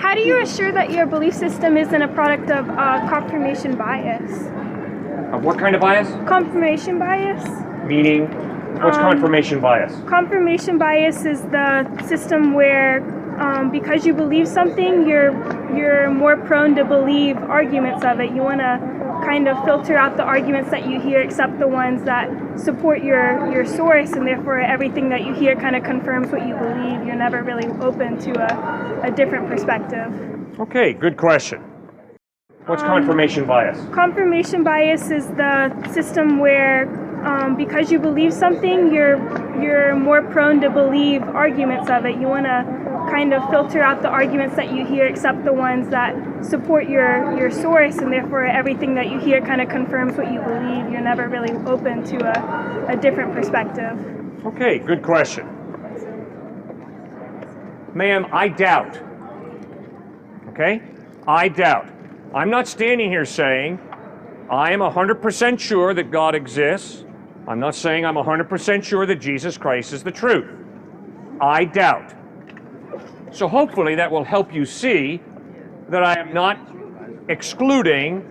How do you assure that your belief system isn't a product of confirmation bias? Of what kind of bias? Confirmation bias? Meaning, what's confirmation bias? Confirmation bias is the system where because you believe something, you're more prone to believe arguments of it. You want to kind of filter out the arguments that you hear, except the ones that support your source, and therefore everything that you hear kind of confirms what you believe. You're never really open to a different perspective. Okay, good question. What's confirmation bias? Confirmation bias is the system where because you believe something, you're more prone to believe arguments of it. You want to kind of filter out the arguments that you hear, except the ones that support your source, and therefore everything that you hear kind of confirms what you believe. You're never really open to a different perspective. Okay, good question. Ma'am, I doubt. Okay? I doubt. I'm not standing here saying I am 100% sure that God exists. I'm not saying I'm 100% sure that Jesus Christ is the truth. I doubt. So hopefully that will help you see that I am not excluding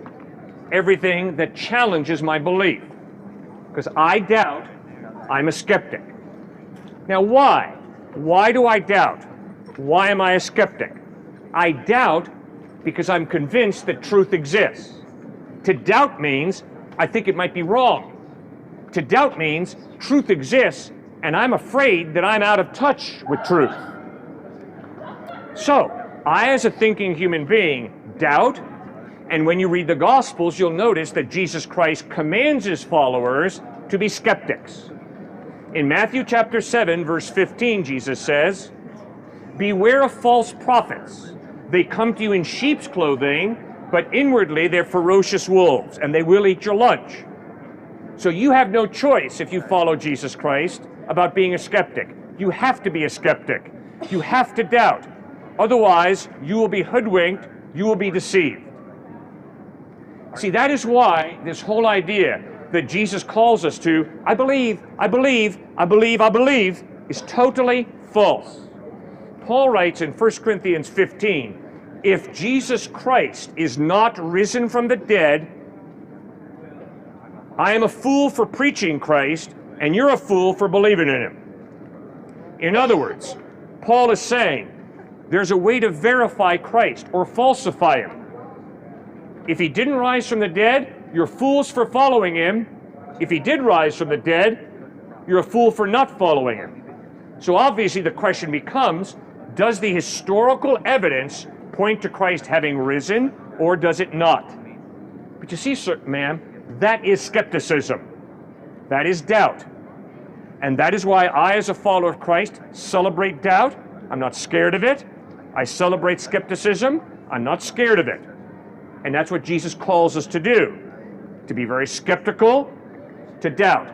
everything that challenges my belief. Because I doubt, I'm a skeptic. Now why? Why do I doubt? Why am I a skeptic? I doubt because I'm convinced that truth exists. To doubt means I think it might be wrong. To doubt means truth exists and I'm afraid that I'm out of touch with truth. So, I as a thinking human being doubt, and when you read the Gospels, you'll notice that Jesus Christ commands his followers to be skeptics. In Matthew chapter 7, verse 15, Jesus says, "Beware of false prophets. They come to you in sheep's clothing, but inwardly they're ferocious wolves, and they will eat your lunch." So you have no choice if you follow Jesus Christ about being a skeptic. You have to be a skeptic. You have to doubt. Otherwise, you will be hoodwinked, you will be deceived. See, that is why this whole idea that Jesus calls us to, I believe, is totally false. Paul writes in 1 Corinthians 15, if Jesus Christ is not risen from the dead, I am a fool for preaching Christ, and you're a fool for believing in him. In other words, Paul is saying, there's a way to verify Christ or falsify him. If he didn't rise from the dead, you're fools for following him. If he did rise from the dead, you're a fool for not following him. So obviously the question becomes, does the historical evidence point to Christ having risen, or does it not? But you see, sir, ma'am, that is skepticism. That is doubt. And that is why I, as a follower of Christ, celebrate doubt. I'm not scared of it. I celebrate skepticism. I'm not scared of it. And that's what Jesus calls us to do. To be very skeptical, to doubt.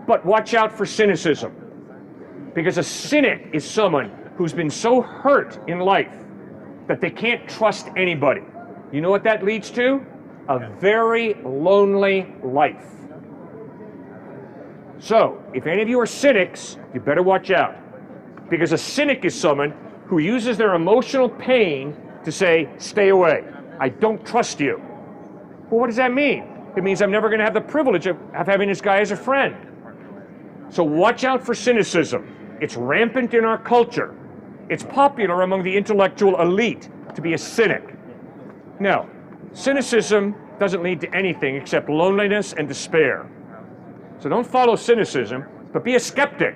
But watch out for cynicism. Because a cynic is someone who's been so hurt in life that they can't trust anybody. You know what that leads to? A very lonely life. So, if any of you are cynics, you better watch out. Because a cynic is someone who uses their emotional pain to say, stay away. I don't trust you. Well, what does that mean? It means I'm never going to have the privilege of having this guy as a friend. So watch out for cynicism. It's rampant in our culture. It's popular among the intellectual elite to be a cynic. Now, cynicism doesn't lead to anything except loneliness and despair. So don't follow cynicism, but be a skeptic.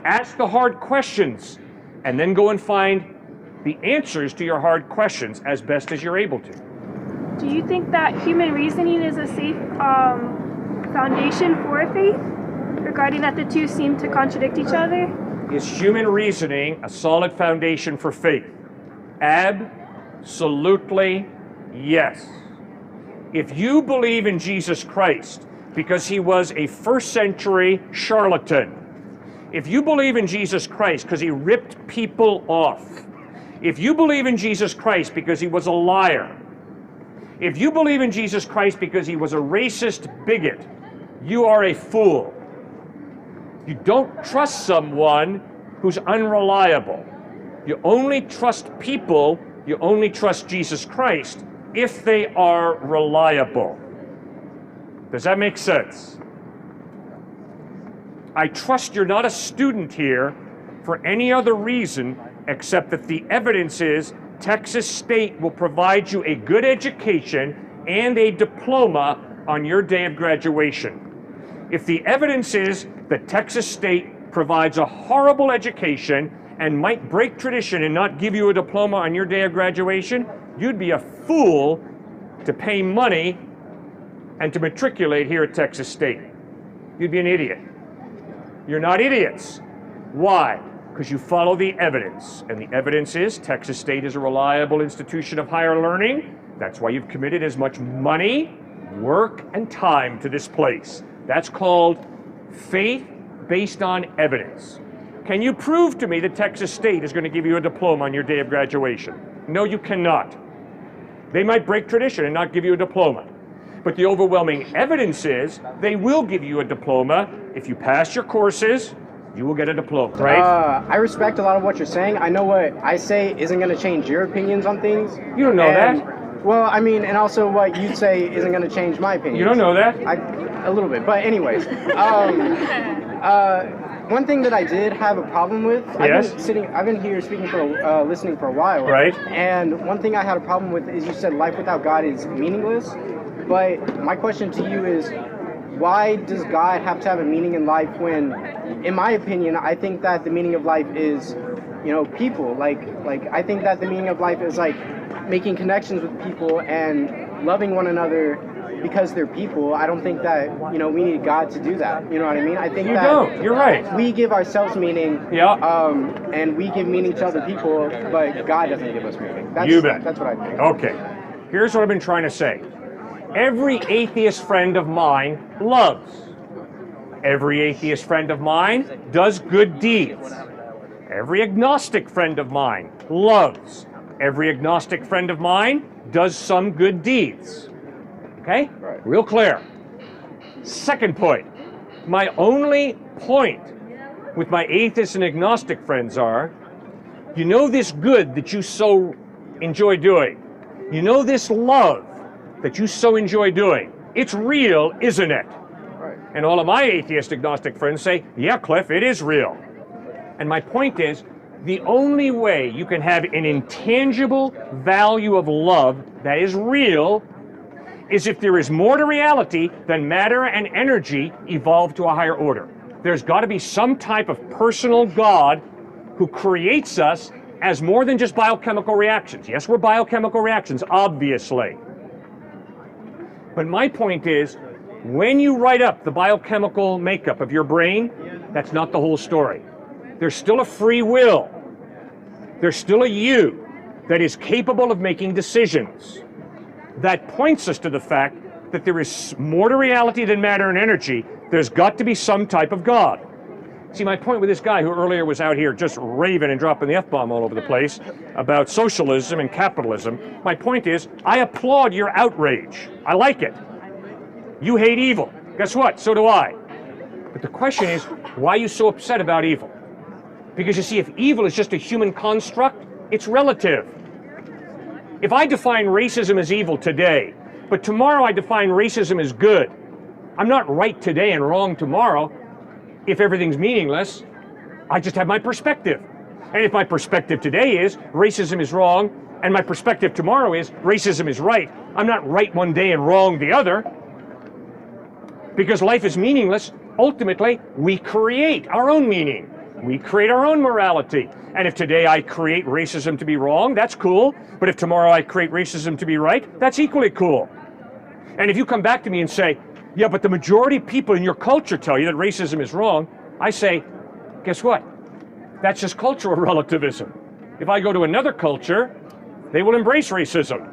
Ask the hard questions, and then go and find the answers to your hard questions as best as you're able to. Do you think that human reasoning is a safe foundation for faith, regarding that the two seem to contradict each other? Is human reasoning a solid foundation for faith? Absolutely yes. If you believe in Jesus Christ because he was a first century charlatan, if you believe in Jesus Christ because he ripped people off, if you believe in Jesus Christ because he was a liar, if you believe in Jesus Christ because he was a racist bigot, you are a fool. You don't trust someone who's unreliable. You only trust people You only trust Jesus Christ if they are reliable. Does that make sense? I trust you're not a student here for any other reason except that the evidence is Texas State will provide you a good education and a diploma on your day of graduation. If the evidence is that Texas State provides a horrible education and might break tradition and not give you a diploma on your day of graduation, you'd be a fool to pay money and to matriculate here at Texas State. You'd be an idiot. You're not idiots. Why? Because you follow the evidence. And the evidence is Texas State is a reliable institution of higher learning. That's why you've committed as much money, work, and time to this place. That's called faith based on evidence. Can you prove to me that Texas State is going to give you a diploma on your day of graduation? No, you cannot. They might break tradition and not give you a diploma. But the overwhelming evidence is they will give you a diploma. If you pass your courses, you will get a diploma, right? I respect a lot of what you're saying. I know what I say isn't going to change your opinions on things. You don't know that. Well, I mean, and also what you say isn't going to change my opinion. You don't know that? A little bit, but anyways. One thing that I did have a problem with, Yes? I've been here listening for a while. Right. And one thing I had a problem with is you said life without God is meaningless. But my question to you is, why does God have to have a meaning in life when, in my opinion, I think that the meaning of life is, people. Like I think that the meaning of life is like making connections with people and loving one another because they're people. I don't think that, we need God to do that. You know what I mean? I think you don't. You're right. We give ourselves meaning. Yeah. And we give meaning to other people, but God doesn't give us meaning. You bet. That's what I think. Okay. Here's what I've been trying to say. Every atheist friend of mine loves. Every atheist friend of mine does good deeds. Every agnostic friend of mine loves. Every agnostic friend of mine does some good deeds. Okay? Right. Real clear. Second point. My only point with my atheist and agnostic friends are, this good that you so enjoy doing. This love that you so enjoy doing. It's real, isn't it? Right. And all of my atheist agnostic friends say, yeah, Cliff, it is real. And my point is, the only way you can have an intangible value of love that is real is if there is more to reality than matter and energy evolved to a higher order. There's got to be some type of personal God who creates us as more than just biochemical reactions. Yes, we're biochemical reactions, obviously. But my point is, when you write up the biochemical makeup of your brain, that's not the whole story. There's still a free will. There's still a you that is capable of making decisions. That points us to the fact that there is more to reality than matter and energy. There's got to be some type of God. See, my point with this guy who earlier was out here just raving and dropping the F-bomb all over the place about socialism and capitalism, my point is, I applaud your outrage. I like it. You hate evil. Guess what? So do I. But the question is, why are you so upset about evil? Because you see, if evil is just a human construct, it's relative. If I define racism as evil today, but tomorrow I define racism as good, I'm not right today and wrong tomorrow. If everything's meaningless, I just have my perspective. And if my perspective today is racism is wrong, and my perspective tomorrow is racism is right, I'm not right one day and wrong the other. Because life is meaningless, ultimately, we create our own meaning. We create our own morality. And if today I create racism to be wrong, that's cool. But if tomorrow I create racism to be right, that's equally cool. And if you come back to me and say, yeah, but the majority of people in your culture tell you that racism is wrong, I say, guess what? That's just cultural relativism. If I go to another culture, they will embrace racism.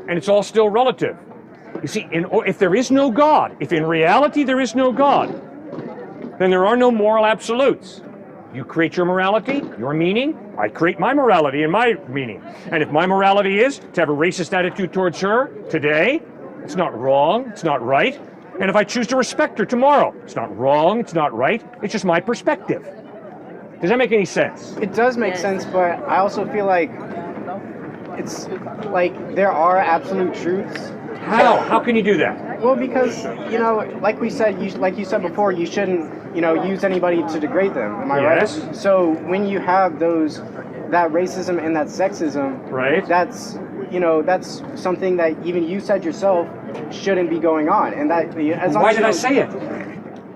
And it's all still relative. You see, if there is no God, if in reality there is no God, then there are no moral absolutes. You create your morality, your meaning, I create my morality and my meaning. And if my morality is to have a racist attitude towards her today, it's not wrong, it's not right. And if I choose to respect her tomorrow, it's not wrong, it's not right, it's just my perspective. Does that make any sense? It does make sense, but I also feel like it's like there are absolute truths. How? How can you do that? Well, because like we said, like you said before, you shouldn't use anybody to degrade them. Am I Yes. right? So when you have that racism and that sexism, Right. that's something that even you said yourself shouldn't be going on. And that as long Why as did you I don't- say it?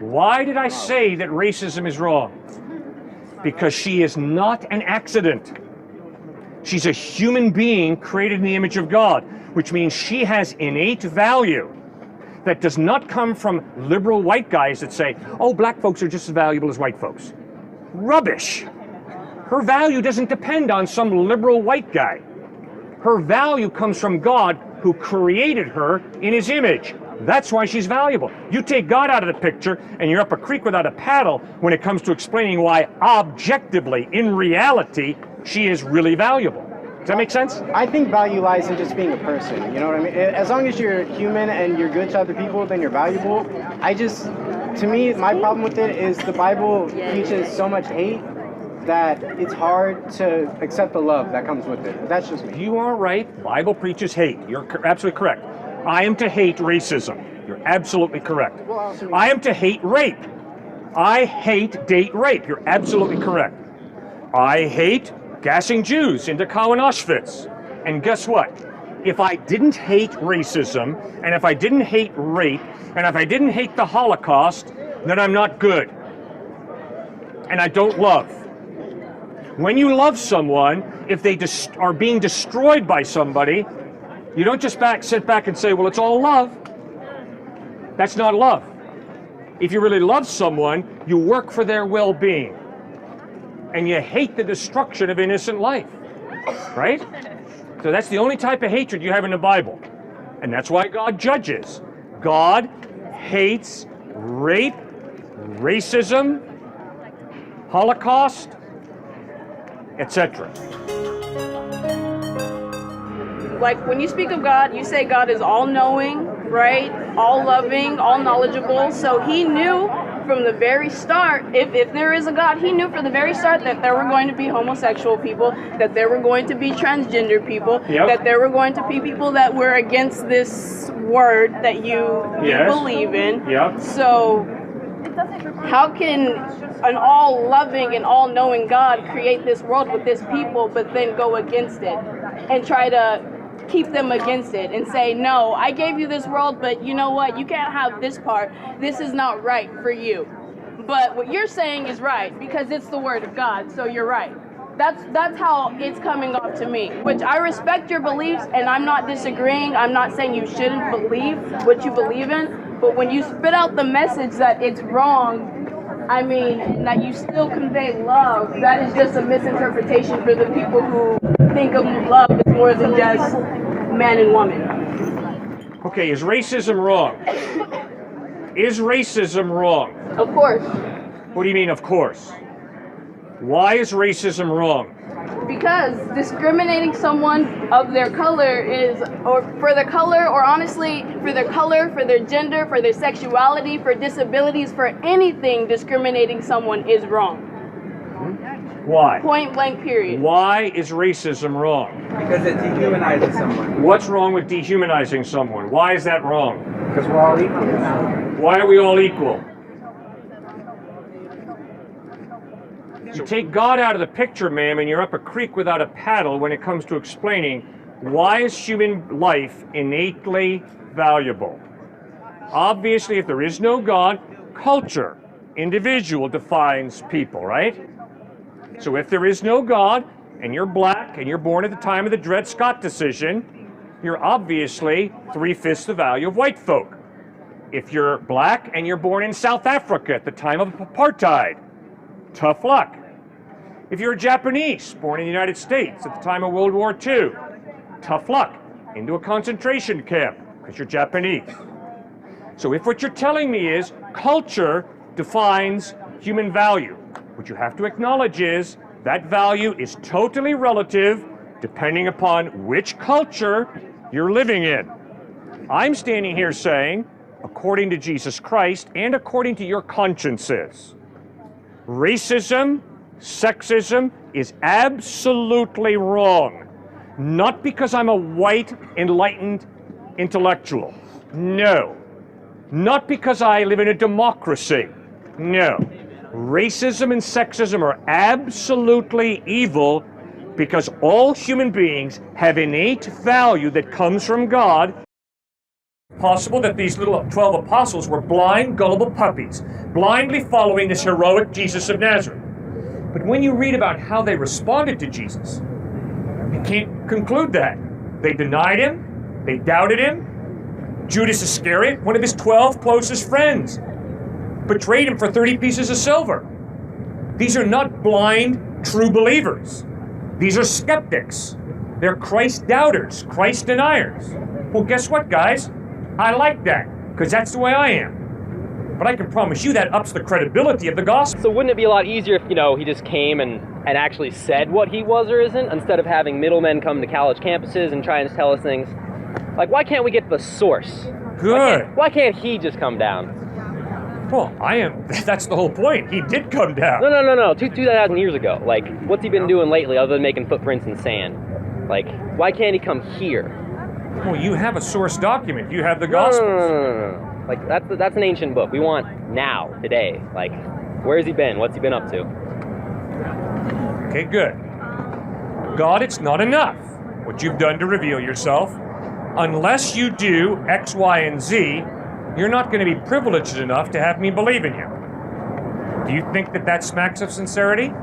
Why did I say that racism is wrong? Because she is not an accident. She's a human being created in the image of God, which means she has innate value that does not come from liberal white guys that say, oh, black folks are just as valuable as white folks. Rubbish. Her value doesn't depend on some liberal white guy. Her value comes from God, who created her in his image. That's why she's valuable. You take God out of the picture and you're up a creek without a paddle when it comes to explaining why objectively, in reality, she is really valuable. Does that make sense? I think value lies in just being a person. You know what I mean? As long as you're human and you're good to other people, then you're valuable. To me, my problem with it is the Bible teaches so much hate that it's hard to accept the love that comes with it. That's just me. You are right. The Bible preaches hate. You're absolutely correct. I am to hate racism. You're absolutely correct. I am to hate rape. I hate date rape. You're absolutely correct. I hate gassing Jews into Dachau and Auschwitz. And guess what? If I didn't hate racism, and if I didn't hate rape, and if I didn't hate the Holocaust, then I'm not good. And I don't love. When you love someone, if they are being destroyed by somebody, you don't just sit back and say, well, it's all love. That's not love. If you really love someone, you work for their well-being. And you hate the destruction of innocent life. Right? So that's the only type of hatred you have in the Bible. And that's why God judges. God hates rape, racism, Holocaust, etc. Like when you speak of God, you say God is all-knowing, right? All-loving, all-knowledgeable. So he knew from the very start, if there is a God, he knew from the very start that there were going to be homosexual people, that there were going to be transgender people, that there were going to be people that were against this word that you believe in. So how can an all-loving and all-knowing God create this world with this people, but then go against it and try to keep them against it and say, no, I gave you this world, but you know what? You can't have this part. This is not right for you. But what you're saying is right because it's the word of God, so you're right. That's how it's coming off to me, which I respect your beliefs, and I'm not disagreeing. I'm not saying you shouldn't believe what you believe in, but when you spit out the message that it's wrong, I mean, that you still convey love, that is just a misinterpretation for the people who think of love as more than just man and woman. Okay, is racism wrong? Is racism wrong? Of course. What do you mean, of course? Why is racism wrong? Because discriminating someone of their color or for their color, or honestly, for their color, for their gender, for their sexuality, for disabilities, for anything, discriminating someone is wrong. Why? Point blank, period. Why is racism wrong? Because it dehumanizes someone. What's wrong with dehumanizing someone? Why is that wrong? Because we're all equal. Why are we all equal? You take God out of the picture, ma'am, and you're up a creek without a paddle when it comes to explaining why is human life innately valuable. Obviously, if there is no God, culture, individual defines people, right? So if there is no God, and you're black, and you're born at the time of the Dred Scott decision, you're obviously 3/5 the value of white folk. If you're black and you're born in South Africa at the time of apartheid, tough luck. If you're a Japanese, born in the United States at the time of World War II, tough luck, into a concentration camp, because you're Japanese. So if what you're telling me is culture defines human value, what you have to acknowledge is that value is totally relative depending upon which culture you're living in. I'm standing here saying, according to Jesus Christ and according to your consciences, racism, sexism is absolutely wrong. Not because I'm a white, enlightened intellectual. No. Not because I live in a democracy. No. Racism and sexism are absolutely evil because all human beings have innate value that comes from God. Possible that these little 12 apostles were blind, gullible puppies, blindly following this heroic Jesus of Nazareth. But when you read about how they responded to Jesus, you can't conclude that. They denied him, they doubted him. Judas Iscariot, one of his 12 closest friends, betrayed him for 30 pieces of silver. These are not blind, true believers. These are skeptics. They're Christ doubters, Christ deniers. Well, guess what, guys? I like that, because that's the way I am. But I can promise you that ups the credibility of the gospel. So wouldn't it be a lot easier if, he just came and actually said what he was or isn't, instead of having middlemen come to college campuses and try and tell us things? Like, why can't we get the source? Good. Why can't he just come down? Well, that's the whole point. He did come down. No. 2,000 years ago. Like, what's he been doing lately other than making footprints in sand? Like, why can't he come here? Well, you have a source document. You have the Gospels. No. Like, that's an ancient book. We want now, today. Like, where's he been? What's he been up to? Okay, good. God, it's not enough what you've done to reveal yourself. Unless you do X, Y, and Z, you're not going to be privileged enough to have me believe in you. Do you think that smacks of sincerity?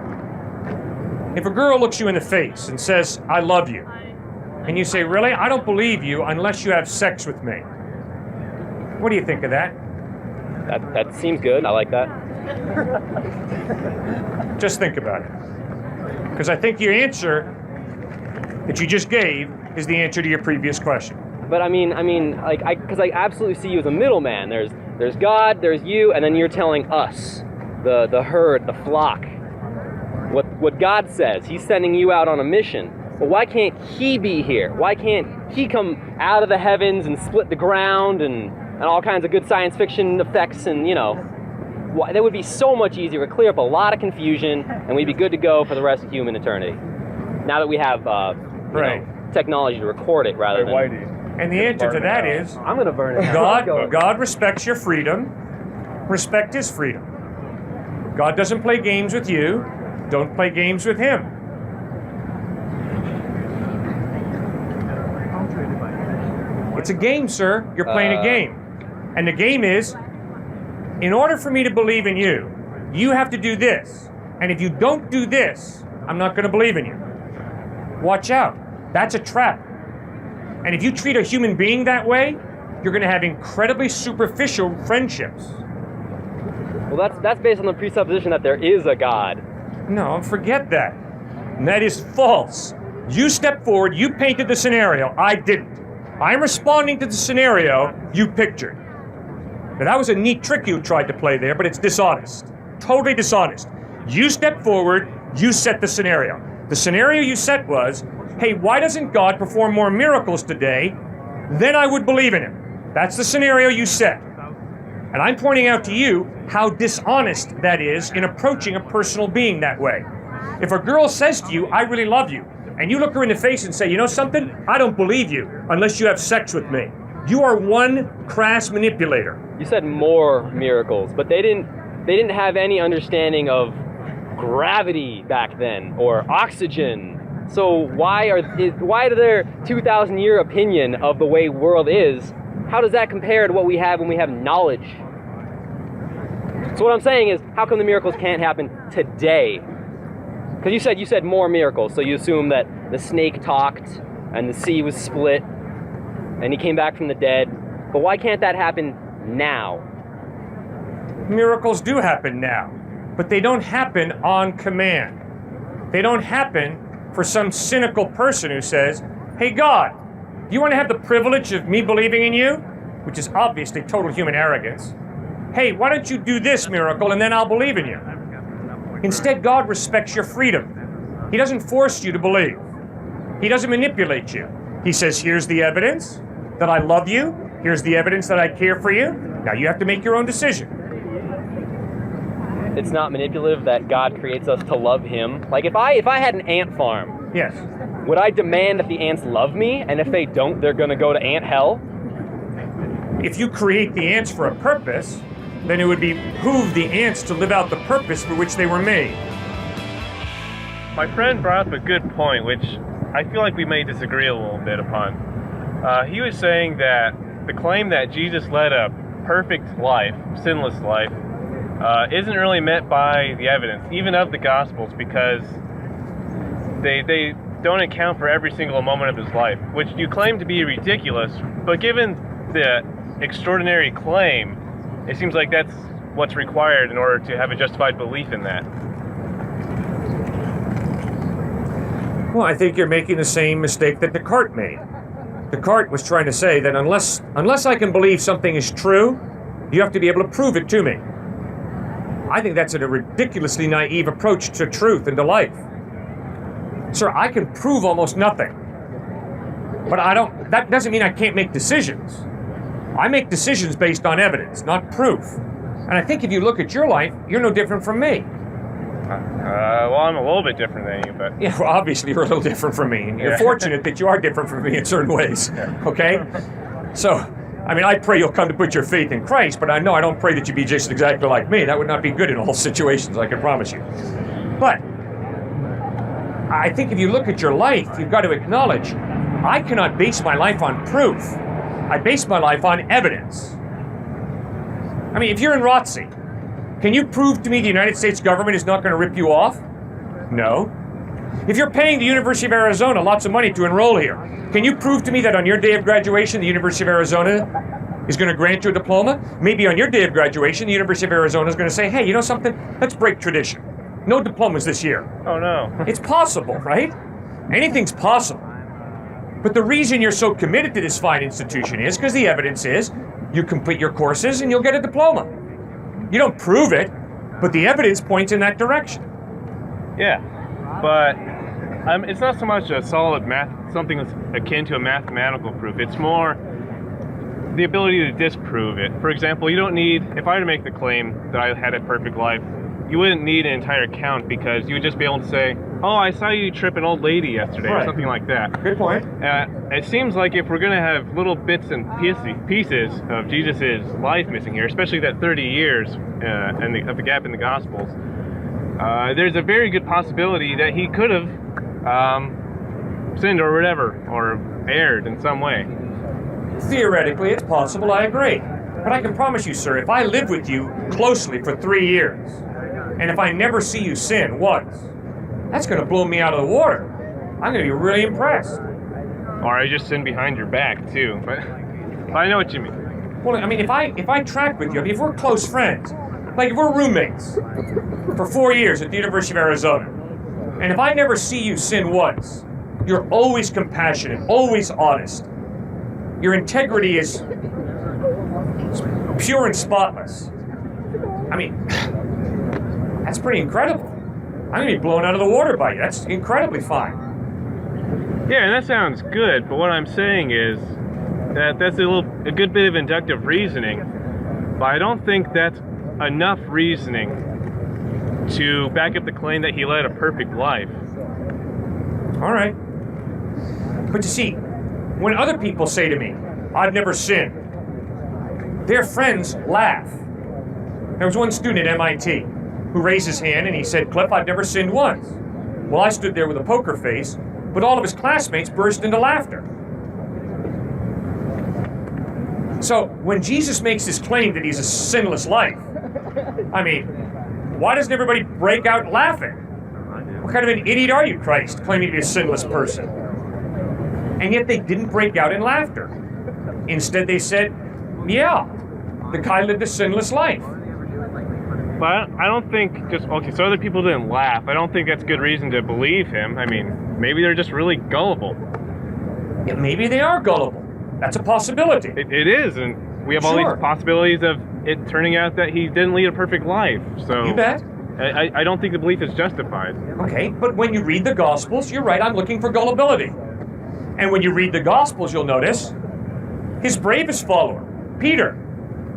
If a girl looks you in the face and says, I love you, and you say, really? I don't believe you unless you have sex with me. What do you think of that? That seems good. I like that. Just think about it. Because I think your answer that you just gave is the answer to your previous question. But because I absolutely see you as a middleman. There's God, there's you, and then you're telling us, the herd, the flock, what God says. He's sending you out on a mission. But why can't he be here? Why can't he come out of the heavens and split the ground and all kinds of good science fiction effects and, that would be so much easier. It would clear up a lot of confusion, and we'd be good to go for the rest of human eternity. Now that we have technology to record it rather than... And the answer to that is, I'm going to burn it. God respects your freedom. Respect his freedom. God doesn't play games with you. Don't play games with him. It's a game, sir. You're playing a game. And the game is, in order for me to believe in you, you have to do this. And if you don't do this, I'm not going to believe in you. Watch out. That's a trap. And if you treat a human being that way, you're going to have incredibly superficial friendships. Well, that's based on the presupposition that there is a God. No, forget that. And that is false. You stepped forward, you painted the scenario, I didn't. I'm responding to the scenario you pictured. Now, that was a neat trick you tried to play there, but it's dishonest. Totally dishonest. You stepped forward, you set the scenario. The scenario you set was, hey, why doesn't God perform more miracles today? Then I would believe in him. That's the scenario you set. And I'm pointing out to you how dishonest that is in approaching a personal being that way. If a girl says to you, I really love you, and you look her in the face and say, you know something? I don't believe you unless you have sex with me. You are one crass manipulator. You said more miracles, but they didn't have any understanding of gravity back then or oxygen. So why to their 2,000-year opinion of the way world is, how does that compare to what we have when we have knowledge? So what I'm saying is, how come the miracles can't happen today? Because you said more miracles, so you assume that the snake talked and the sea was split and he came back from the dead. But why can't that happen now? Miracles do happen now, but they don't happen on command. They don't happen for some cynical person who says, hey God, do you want to have the privilege of me believing in you? Which is obviously total human arrogance. Hey, why don't you do this miracle and then I'll believe in you? Instead, God respects your freedom. He doesn't force you to believe. He doesn't manipulate you. He says, here's the evidence that I love you. Here's the evidence that I care for you. Now you have to make your own decision. It's not manipulative that God creates us to love him. Like if I had an ant farm Yes. Would I demand that the ants love me, and if they don't, they're going to go to ant hell? If you create the ants for a purpose, then it would behoove the ants to live out the purpose for which they were made. My friend brought up a good point, which I feel like we may disagree a little bit upon. He was saying that the claim that Jesus led a perfect life, sinless life, isn't really met by the evidence, even of the Gospels, because they don't account for every single moment of his life, which you claim to be ridiculous, but given the extraordinary claim, it seems like that's what's required in order to have a justified belief in that. Well, I think you're making the same mistake that Descartes made. Descartes was trying to say that unless I can believe something is true, you have to be able to prove it to me. I think that's a ridiculously naive approach to truth and to life. Sir, I can prove almost nothing. But that doesn't mean I can't make decisions. I make decisions based on evidence, not proof. And I think if you look at your life, you're no different from me. Well, I'm a little bit different than you, but... Yeah, well, obviously you're a little different from me. And you're fortunate that you are different from me in certain ways, okay? So, I mean, I pray you'll come to put your faith in Christ, but I don't pray that you be just exactly like me. That would not be good in all situations, I can promise you. But I think if you look at your life, you've got to acknowledge, I cannot base my life on proof. I base my life on evidence. I mean, if you're in ROTC, can you prove to me the United States government is not going to rip you off? No. If you're paying the University of Arizona lots of money to enroll here, can you prove to me that on your day of graduation, the University of Arizona is going to grant you a diploma? Maybe on your day of graduation, the University of Arizona is going to say, hey, you know something? Let's break tradition. No diplomas this year. Oh, no. It's possible, right? Anything's possible. But the reason you're so committed to this fine institution is because the evidence is you complete your courses and you'll get a diploma. You don't prove it, but the evidence points in that direction. Yeah, but it's not so much a solid something that's akin to a mathematical proof. It's more the ability to disprove it. For example, you don't need, if I were to make the claim that I had a perfect life, you wouldn't need an entire count because you would just be able to say, oh, I saw you trip an old lady yesterday, or something like that. Good point. It seems like if we're going to have little bits and pieces of Jesus' life missing here, especially that 30 years of the gap in the Gospels, there's a very good possibility that he could have sinned or whatever, or erred in some way. Theoretically, it's possible, I agree. But I can promise you, sir, if I live with you closely for 3 years, and if I never see you sin once, that's going to blow me out of the water. I'm going to be really impressed. Or I just sin behind your back, too. But I know what you mean. Well, I mean, if I track with you, I mean, if we're close friends, like if we're roommates for 4 years at the University of Arizona, and if I never see you sin once, you're always compassionate, always honest. Your integrity is pure and spotless. I mean, that's pretty incredible. I'm going to be blown out of the water by you. That's incredibly fine. Yeah, and that sounds good, but what I'm saying is that that's a good bit of inductive reasoning, but I don't think that's enough reasoning to back up the claim that he led a perfect life. All right. But you see, when other people say to me, I've never sinned, their friends laugh. There was one student at MIT who raised his hand and he said, Cliffe, I've never sinned once. Well, I stood there with a poker face, but all of his classmates burst into laughter. So when Jesus makes this claim that he's a sinless life, I mean, why doesn't everybody break out laughing? What kind of an idiot are you, Christ, claiming to be a sinless person? And yet they didn't break out in laughter. Instead they said, yeah, the guy lived a sinless life. But I don't think so other people didn't laugh. I don't think that's good reason to believe him. I mean, maybe they're just really gullible. Yeah, maybe they are gullible. That's a possibility. It is, and we have all these possibilities of it turning out that he didn't lead a perfect life. So you bet. I don't think the belief is justified. Okay, but when you read the Gospels, you're right, I'm looking for gullibility. And when you read the Gospels, you'll notice his bravest follower, Peter,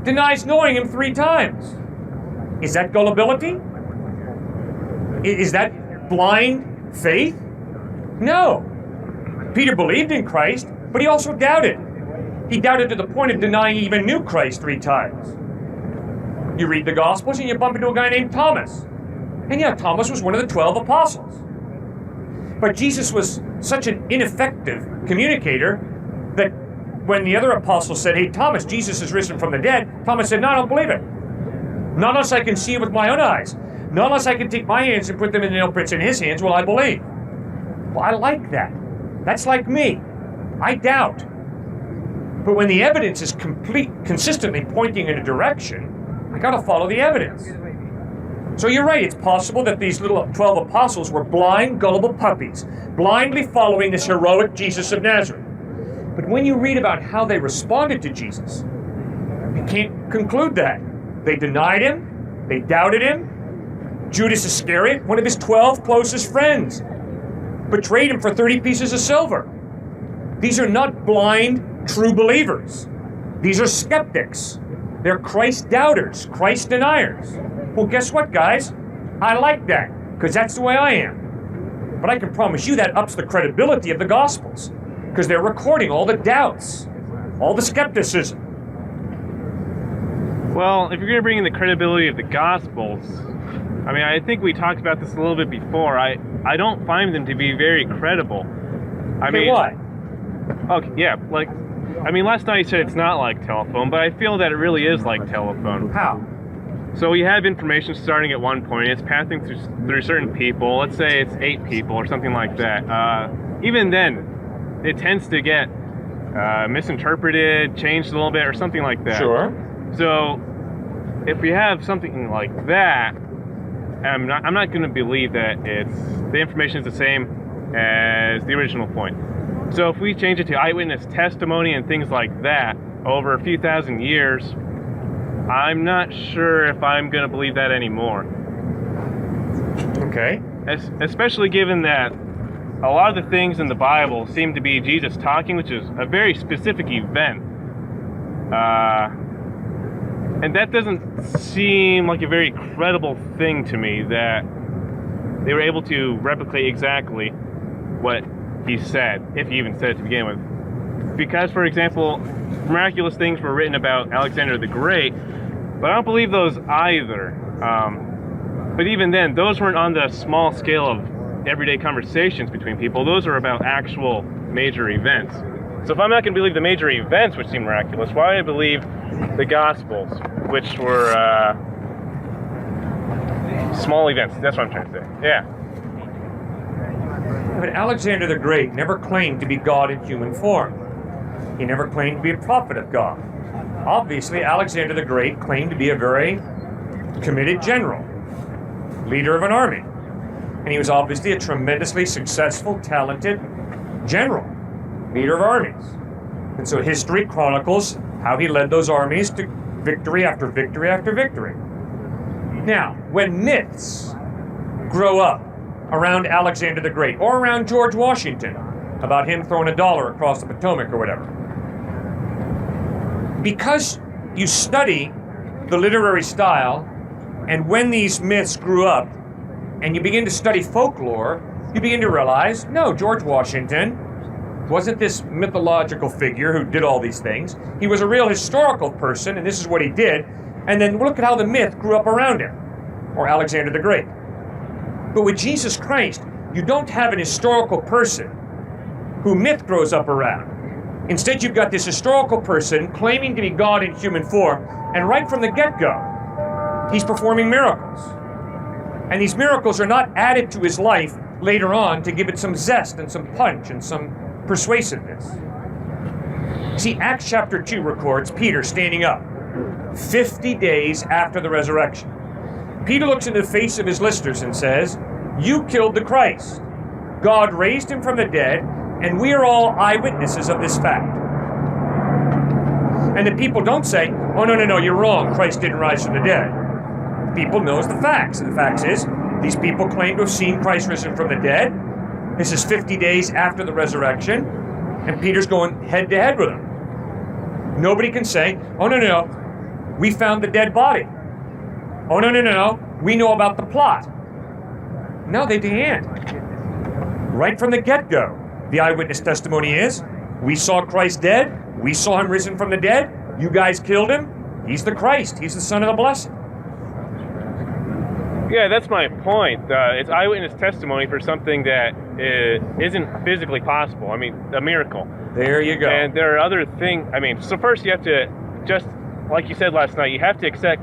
denies knowing him 3 times. Is that gullibility? Is that blind faith? No. Peter believed in Christ, but he also doubted. He doubted to the point of denying he even knew Christ 3 times. You read the Gospels and you bump into a guy named Thomas. And yeah, Thomas was one of the 12 apostles. But Jesus was such an ineffective communicator that when the other apostles said, hey, Thomas, Jesus is risen from the dead, Thomas said, no, I don't believe it. Not unless I can see it with my own eyes. Not unless I can take my hands and put them in the nail prints in his hands will I believe. Well, I like that. That's like me. I doubt. But when the evidence is consistently pointing in a direction, I got to follow the evidence. So you're right, it's possible that these little 12 apostles were blind, gullible puppies, blindly following this heroic Jesus of Nazareth. But when you read about how they responded to Jesus, you can't conclude that. They denied him, they doubted him. Judas Iscariot, one of his 12 closest friends, betrayed him for 30 pieces of silver. These are not blind, true believers. These are skeptics. They're Christ doubters, Christ deniers. Well, guess what, guys? I like that, because that's the way I am. But I can promise you that ups the credibility of the Gospels, because they're recording all the doubts, all the skepticism. Well, if you're going to bring in the credibility of the Gospels, I mean, I think we talked about this a little bit before. I don't find them to be very credible. I mean, why? Okay, yeah, like, I mean, last night you said it's not like telephone, but I feel that it really is like telephone. How? So we have information starting at one point, it's passing through certain people. Let's say it's 8 people or something like that. Even then, it tends to get misinterpreted, changed a little bit, or something like that. Sure. So if we have something like that, I'm not going to believe that the information is the same as the original point. So if we change it to eyewitness testimony and things like that over a few thousand years, I'm not sure if I'm going to believe that anymore. Okay. Especially given that a lot of the things in the Bible seem to be Jesus talking, which is a very specific event. And that doesn't seem like a very credible thing to me, that they were able to replicate exactly what he said, if he even said it to begin with. Because, for example, miraculous things were written about Alexander the Great, but I don't believe those either. But even then, those weren't on the small scale of everyday conversations between people. Those are about actual major events. So if I'm not going to believe the major events, which seem miraculous, why do I believe the Gospels, which were small events? That's what I'm trying to say. Yeah. But Alexander the Great never claimed to be God in human form. He never claimed to be a prophet of God. Obviously, Alexander the Great claimed to be a very committed general, leader of an army. And he was obviously a tremendously successful, talented general, leader of armies. And so history chronicles how he led those armies to victory after victory after victory. Now, when myths grow up around Alexander the Great or around George Washington about him throwing $1 across the Potomac or whatever, because you study the literary style, and when these myths grew up and you begin to study folklore, you begin to realize, no, George Washington wasn't this mythological figure who did all these things. He was a real historical person, and this is what he did. And then look at how the myth grew up around him, or Alexander the Great. But with Jesus Christ, you don't have an historical person who myth grows up around. Instead, you've got this historical person claiming to be God in human form, and right from the get-go, he's performing miracles. And these miracles are not added to his life later on to give it some zest and some punch and some persuasiveness. See, Acts chapter 2 records Peter standing up 50 days after the resurrection. Peter looks into the face of his listeners and says, "You killed the Christ. God raised him from the dead, and we are all eyewitnesses of this fact." And the people don't say, "Oh, no, you're wrong. Christ didn't rise from the dead." The people knows the facts. And the facts is, these people claim to have seen Christ risen from the dead. This is 50 days after the resurrection, and Peter's going head to head with them. Nobody can say, "Oh, no, we found the dead body. Oh, no, we know about the plot." No, they can't. Right from the get-go, the eyewitness testimony is, we saw Christ dead, we saw him risen from the dead, you guys killed him, he's the Christ, he's the Son of the Blessed. Yeah, that's my point. It's eyewitness testimony for something that isn't physically possible. I mean, a miracle. There you go. And there are other things. I mean, so first you have to, just like you said last night, you have to accept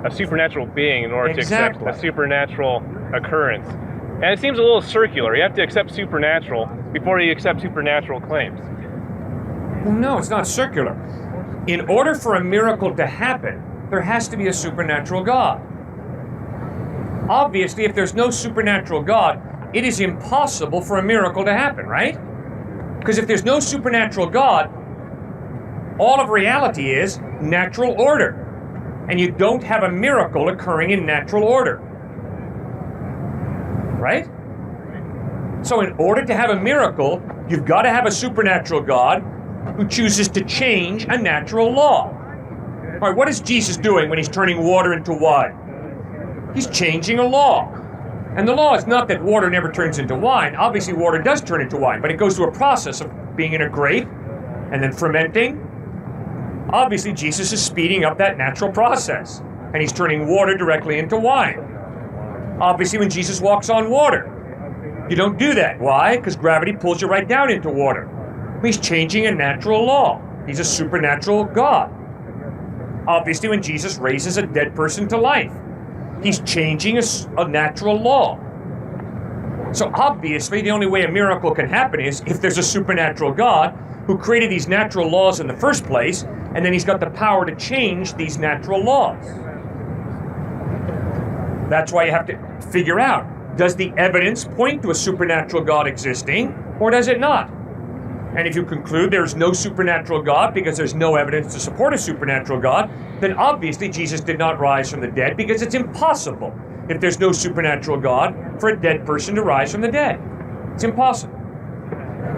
a supernatural being in order to accept a supernatural occurrence. And it seems a little circular. You have to accept supernatural before you accept supernatural claims. Well, no, it's not circular. In order for a miracle to happen, there has to be a supernatural God. Obviously, if there's no supernatural God, it is impossible for a miracle to happen, right? Because if there's no supernatural God, all of reality is natural order. And you don't have a miracle occurring in natural order. Right? So in order to have a miracle, you've got to have a supernatural God who chooses to change a natural law. All right, what is Jesus doing when he's turning water into wine? He's changing a law. And the law is not that water never turns into wine. Obviously, water does turn into wine, but it goes through a process of being in a grape and then fermenting. Obviously, Jesus is speeding up that natural process, and he's turning water directly into wine. Obviously, when Jesus walks on water, you don't do that. Why? Because gravity pulls you right down into water. He's changing a natural law. He's a supernatural God. Obviously, when Jesus raises a dead person to life, he's changing a natural law. So obviously, the only way a miracle can happen is if there's a supernatural God who created these natural laws in the first place, and then he's got the power to change these natural laws. That's why you have to figure out, does the evidence point to a supernatural God existing, or does it not? And if you conclude there's no supernatural God because there's no evidence to support a supernatural God, then obviously Jesus did not rise from the dead, because it's impossible, if there's no supernatural God, for a dead person to rise from the dead. It's impossible.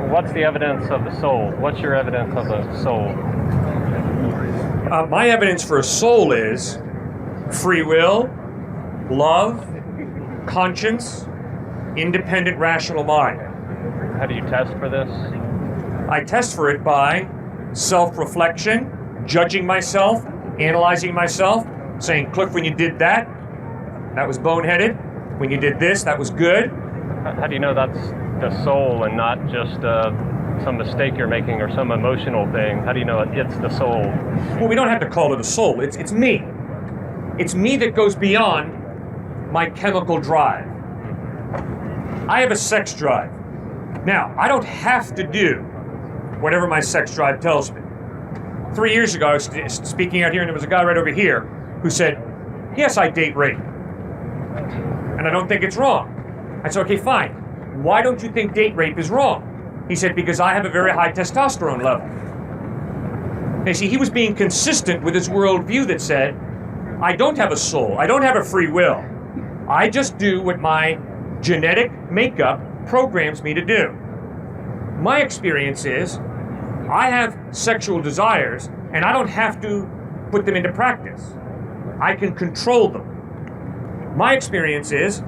What's the evidence of the soul? What's your evidence of the soul? My evidence for a soul is free will, love, conscience, independent rational mind. How do you test for this? I test for it by self-reflection, judging myself, analyzing myself, saying, Cliffe, when you did that, that was boneheaded. When you did this, that was good. How do you know that's the soul and not just some mistake you're making or some emotional thing? How do you know it's the soul? Well, we don't have to call it a soul. It's me. It's me that goes beyond my chemical drive. I have a sex drive. Now, I don't have to do whatever my sex drive tells me. 3 years ago, I was speaking out here, and there was a guy right over here who said, yes, I date rape. And I don't think it's wrong. I said, okay, fine. Why don't you think date rape is wrong? He said, because I have a very high testosterone level. And see, he was being consistent with his worldview that said, I don't have a soul. I don't have a free will. I just do what my genetic makeup programs me to do. My experience is, I have sexual desires, and I don't have to put them into practice. I can control them. My experience is,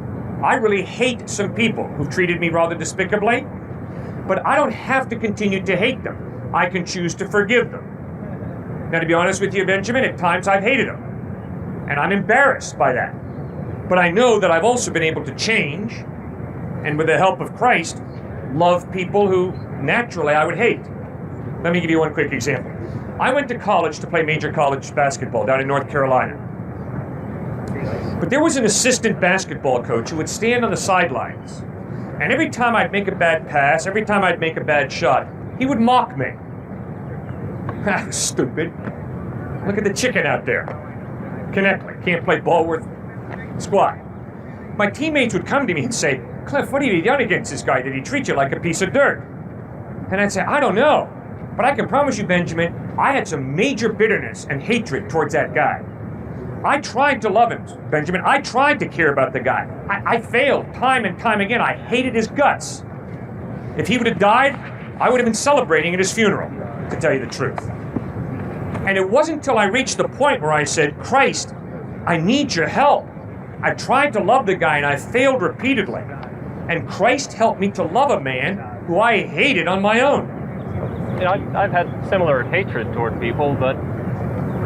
I really hate some people who've treated me rather despicably, but I don't have to continue to hate them. I can choose to forgive them. Now, to be honest with you, Benjamin, at times I've hated them, and I'm embarrassed by that. But I know that I've also been able to change, and with the help of Christ, love people who naturally I would hate. Let me give you one quick example. I went to college to play major college basketball down in North Carolina. But there was an assistant basketball coach who would stand on the sidelines, and every time I'd make a bad pass, every time I'd make a bad shot, he would mock me. Stupid. Look at the chicken out there. Knechtle, can't play ball worth squat. My teammates would come to me and say, Cliffe, what have you done against this guy? Did he treat you like a piece of dirt? And I'd say, I don't know. But I can promise you, Benjamin, I had some major bitterness and hatred towards that guy. I tried to love him, Benjamin. I tried to care about the guy. I failed time and time again. I hated his guts. If he would have died, I would have been celebrating at his funeral, to tell you the truth. And it wasn't until I reached the point where I said, Christ, I need your help. I tried to love the guy and I failed repeatedly. And Christ helped me to love a man who I hated on my own. You know, I've had similar hatred toward people, but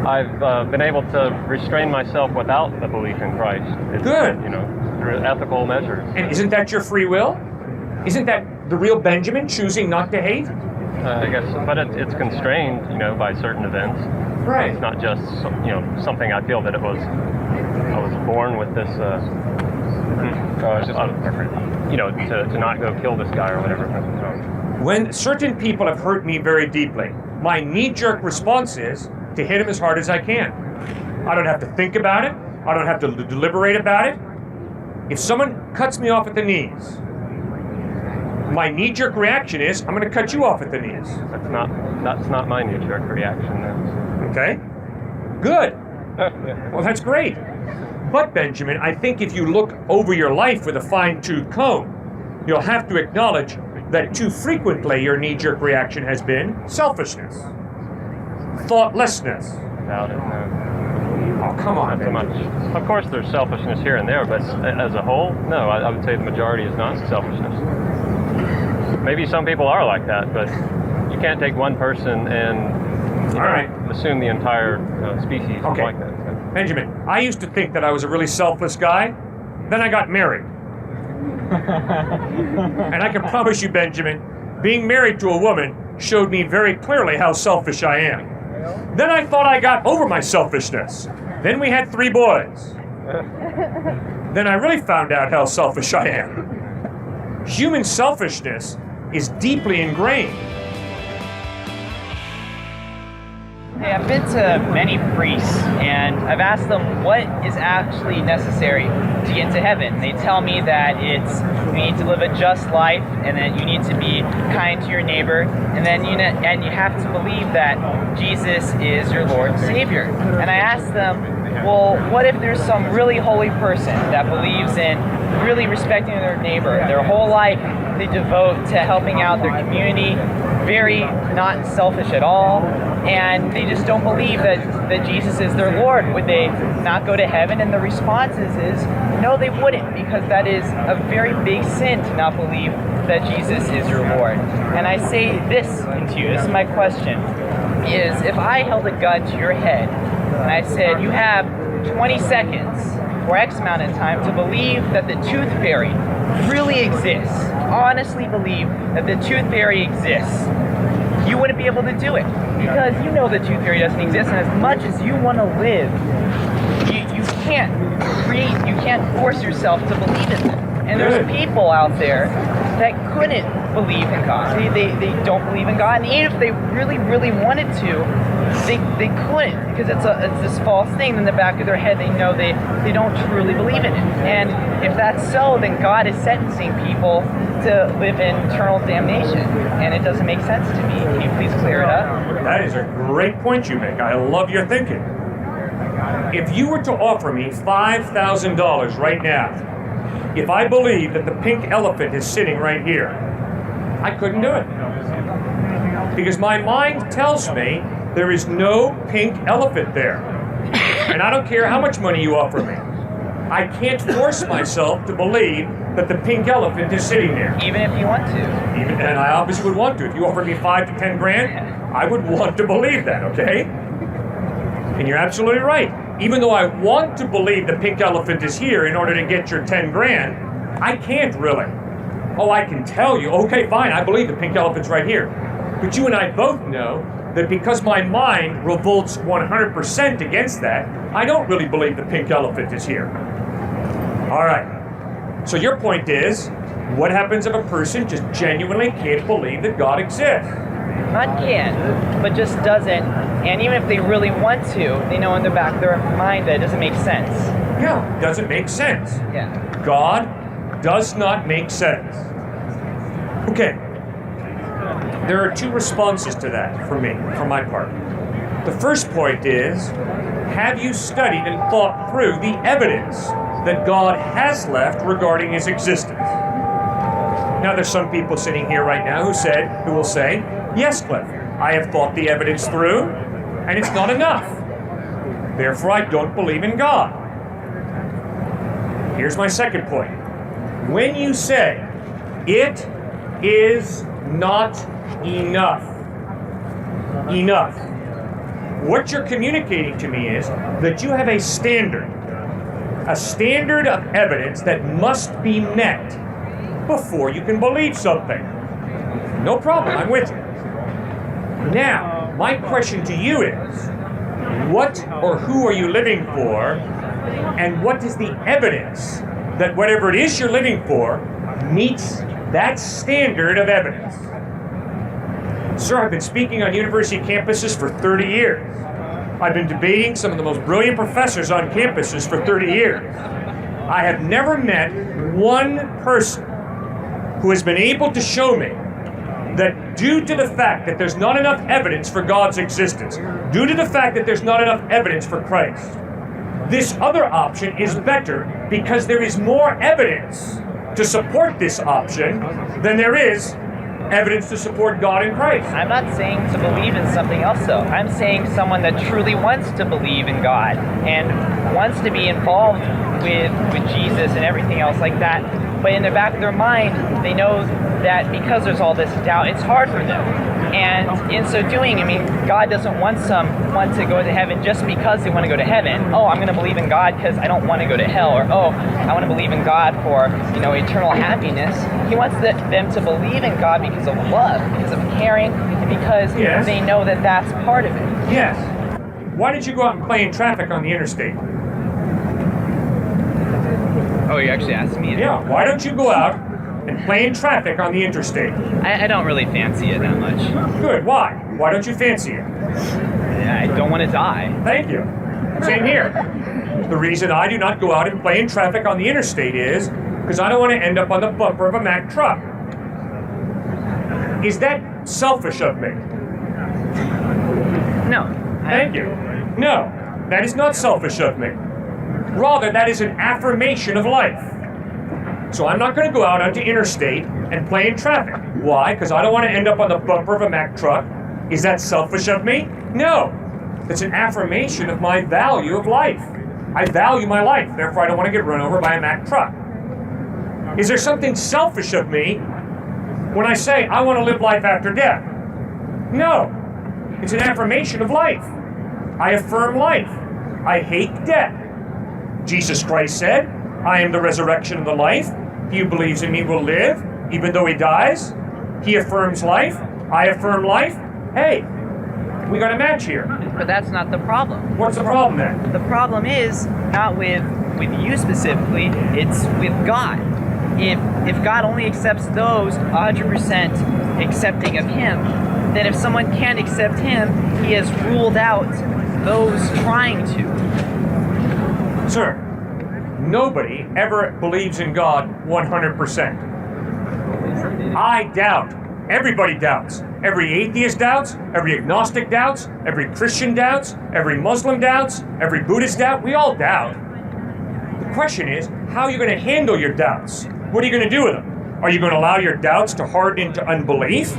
I've been able to restrain myself without the belief in Christ. It's, Good. You know, through ethical measures. And isn't that your free will? Isn't that the real Benjamin choosing not to hate? I guess, but it's constrained, you know, by certain events. Right. It's not just, you know, something I feel that I was born with this, you know, to not go kill this guy or whatever. When certain people have hurt me very deeply, my knee-jerk response is to hit him as hard as I can. I don't have to think about it. I don't have to deliberate about it. If someone cuts me off at the knees, my knee-jerk reaction is, I'm going to cut you off at the knees. That's not my knee-jerk reaction. Okay? Good. Well, that's great. But, Benjamin, I think if you look over your life with a fine-tooth comb, you'll have to acknowledge that too frequently your knee-jerk reaction has been selfishness, thoughtlessness. About it, no. Oh, come on, Not so much. Of course, there's selfishness here and there, but as a whole, no. I would say the majority is not selfishness. Maybe some people are like that, but you can't take one person and assume the entire species is like that. So. Benjamin, I used to think that I was a really selfless guy. Then I got married. And I can promise you, Benjamin, being married to a woman showed me very clearly how selfish I am. Then I thought I got over my selfishness. Then we had 3 boys. Then I really found out how selfish I am. Human selfishness is deeply ingrained. Hey, I've been to many priests, and I've asked them what is actually necessary to get into heaven. They tell me that it's you need to live a just life, and that you need to be kind to your neighbor, and then you have to believe that Jesus is your Lord and Savior. And I asked them, well, what if there's some really holy person that believes in really respecting their neighbor? Their whole life they devote to helping out their community, very not selfish at all, and they just don't believe that Jesus is their Lord. Would they not go to heaven? And the response is no, they wouldn't, because that is a very big sin to not believe that Jesus is your Lord. And I say this to you, this is my question, is if I held a gun to your head and I said you have 20 seconds or X amount of time to believe that the tooth fairy really exists, honestly believe that the tooth fairy exists, you wouldn't be able to do it, because you know the tooth fairy doesn't exist, and as much as you want to live, you can't force yourself to believe in them. And there's people out there that couldn't believe in God. They don't believe in God, and even if they really, really wanted to, they couldn't, because it's this false thing in the back of their head. They know they don't truly believe in it. And if that's so, then God is sentencing people to live in eternal damnation, and it doesn't make sense to me. Can you please clear it up? That is a great point you make. I love your thinking. If you were to offer me $5,000 right now, if I believe that the pink elephant is sitting right here, I couldn't do it. Because my mind tells me there is no pink elephant there. And I don't care how much money you offer me. I can't force myself to believe that the pink elephant is sitting there. Even if you want to. And I obviously would want to. If you offered me 5 to 10 grand, I would want to believe that, okay? And you're absolutely right. Even though I want to believe the pink elephant is here in order to get your 10 grand, I can't really. Oh, I can tell you, okay, fine, I believe the pink elephant's right here. But you and I both know that because my mind revolts 100% against that, I don't really believe the pink elephant is here. All right. So your point is, what happens if a person just genuinely can't believe that God exists? Not can, but just doesn't. And even if they really want to, they know in the back of their mind that it doesn't make sense. Yeah, doesn't make sense. Yeah. God does not make sense. Okay. There are 2 responses to that for me, from my part. The first point is, have you studied and thought through the evidence that God has left regarding his existence? Now, there's some people sitting here right now who will say, yes, Cliff, I have thought the evidence through, and it's not enough. Therefore, I don't believe in God. Here's my second point. When you say It is not enough. Enough. What you're communicating to me is that you have a standard of evidence that must be met before you can believe something. No problem, I'm with you. Now, my question to you is, what or who are you living for, and what is the evidence that whatever it is you're living for meets that standard of evidence? Sir, I've been speaking on university campuses for 30 years. I've been debating some of the most brilliant professors on campuses for 30 years. I have never met one person who has been able to show me that due to the fact that there's not enough evidence for God's existence, due to the fact that there's not enough evidence for Christ, this other option is better because there is more evidence to support this option than there is evidence to support God and Christ. I'm not saying to believe in something else, though. I'm saying someone that truly wants to believe in God and wants to be involved with Jesus and everything else like that. But in the back of their mind, they know that because there's all this doubt, it's hard for them. And in so doing, I mean, God doesn't want someone to go to heaven just because they want to go to heaven. Oh, I'm going to believe in God because I don't want to go to hell. Or, oh, I want to believe in God for, eternal happiness. He wants them to believe in God because of love, because of caring, and because they know that that's part of it. Yes. Why did you go out and play in traffic on the interstate? Oh, you actually asked me? Yeah, why don't you go out and play in traffic on the interstate? I don't really fancy it that much. Good, why? Why don't you fancy it? I don't want to die. Thank you. Same here. The reason I do not go out and play in traffic on the interstate is because I don't want to end up on the bumper of a Mack truck. Is that selfish of me? No. Thank you. No, that is not selfish of me. Rather, that is an affirmation of life. So I'm not going to go out onto interstate and play in traffic. Why? Because I don't want to end up on the bumper of a Mack truck. Is that selfish of me? No. It's an affirmation of my value of life. I value my life, therefore I don't want to get run over by a Mack truck. Is there something selfish of me when I say I want to live life after death? No. It's an affirmation of life. I affirm life. I hate death. Jesus Christ said, I am the resurrection and the life. He who believes in me will live, even though he dies. He affirms life. I affirm life. Hey, we got a match here. But that's not the problem. What's the problem then? The problem is not with you specifically, it's with God. If God only accepts those 100% accepting of him, then if someone can't accept him, he has ruled out those trying to. Sir, nobody ever believes in God 100%. I doubt. Everybody doubts. Every atheist doubts. Every agnostic doubts. Every Christian doubts. Every Muslim doubts. Every Buddhist doubts. We all doubt. The question is, how are you going to handle your doubts? What are you going to do with them? Are you going to allow your doubts to harden into unbelief?